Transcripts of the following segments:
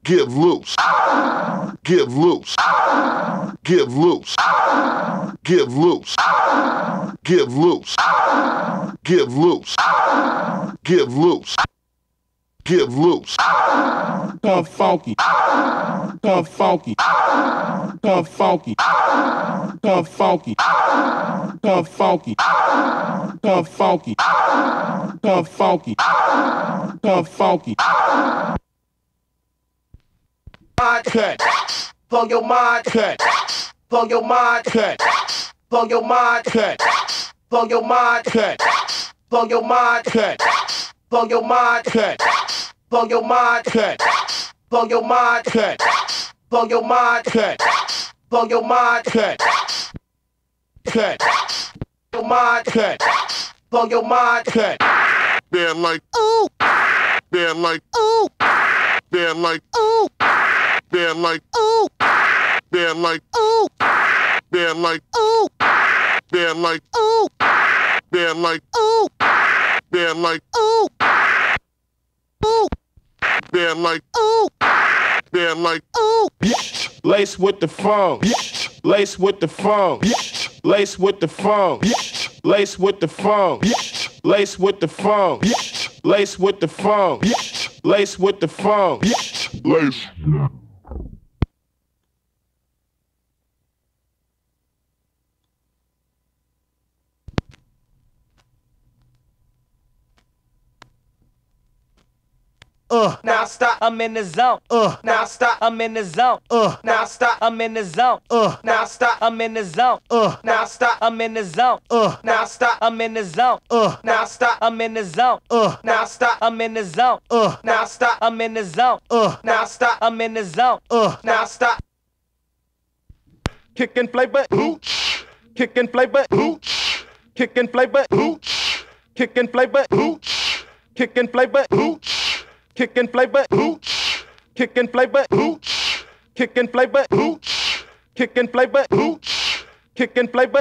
Get loose. Get loose. Get loose. Get loose. Get loose. Get loose. Get loose. Get loose. Come funky. Come funky. Come funky. Come funky. Come funky. Come funky. Come funky. Come funky. Mind cut. Blow your mind cut. Blow your mind cut. Blow your mind cut. Blow your mind cut. Blow your mind cut. Blow your mind cut. Blow your mind cut. Blow your mind cut. Blow your mind cut. Blow your mind cut. Cut. Your mind cut. Blow your mind cut. They're like ooh. They're like ooh. They're like ooh. They're like ooh. They're like ooh. They're like ooh. They're like ooh. They're like ooh. They're like ooh. Ooh. They're like ooh. They're like ooh. Lace with the funk. Lace with the funk. Lace with the funk. Lace with the funk. Lace with the funk. Lace with the funk. Lace with the funk. Lace. Now stop, I'm in the zone. Now stop, I'm in the zone. Now stop, I'm in the zone. Now stop, I'm in the zone. Now stop, I'm in the zone. Now stop, I'm in the zone. Now stop, I'm in the zone. Now stop, I'm in the zone. Now stop, I'm in the zone. Now stop, I'm in the zone. Now stop. Kickin' flavor. Hooch. Kickin' flavor. Hooch. Kickin' flavor. Hooch. Kickin' flavor. Hooch. Kickin' flavor. Hooch. Kickin' flavor. Hooch. Kickin' flavor. Hooch. Kickin' flavor. Hooch. Kickin' flavor. Hooch. Kickin' flavor.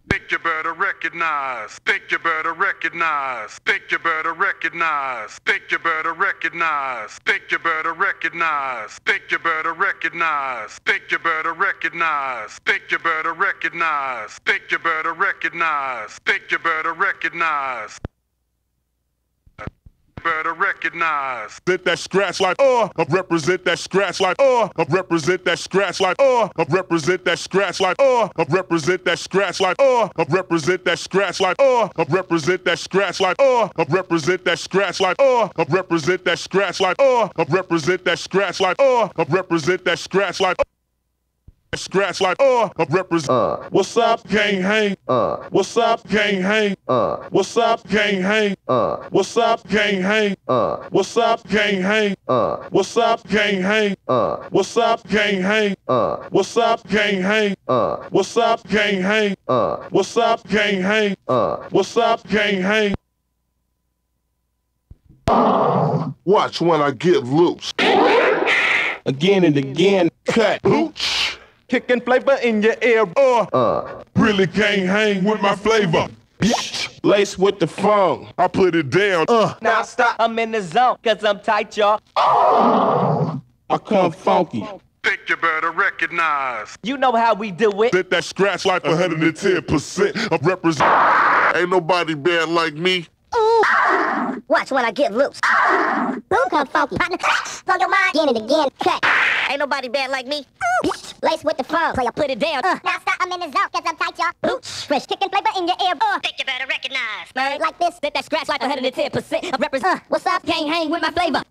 Think you better recognize. Think you better recognize. Think you better recognize. Think you better recognize. Think you better recognize. Think you better recognize. Think you better recognize. Think you better recognize. Think you better recognize. Think you better recognize. Better recognize. Represent that scratch like I represent that scratch like I represent that scratch like I represent that scratch like I represent that scratch like I represent that scratch like I represent that scratch like I represent that scratch like I represent that scratch like I represent that scratch like I represent that scratch like scratch like represent. What's up? Can't hang. What's up? Can't hang. What's up? Can't hang. What's up? Can't hang. What's up? Can't hang. What's up? Can't hang. What's up? Can't hang. What's up? Can't hang. What's up? Can't hang. What's up? Can't hang. What's up? Can't hang. Watch when I get loose. Again and again. Cut. Hooch. Kicking flavor in your ear. Really can't hang with my flavor. Lace with the funk. I put it down. Now stop, I'm in the zone. Cause I'm tight, y'all. I come funky. Think you better recognize. You know how we do it. Let that scratch like 110% of represent. Ain't nobody bad like me. Watch when I get loose. Boom, come funky. Partner, blow your mind. Again and again. Cut. Ain't nobody bad like me. Lace with the funk. Play, I put it down. Now stop, I'm in the zone, cause I'm tight, y'all. Boots. Fresh kicking flavor in your ear. Think you better recognize. Like this. Let that scratch like 110%. I represent. What's up? Can't hang with my flavor.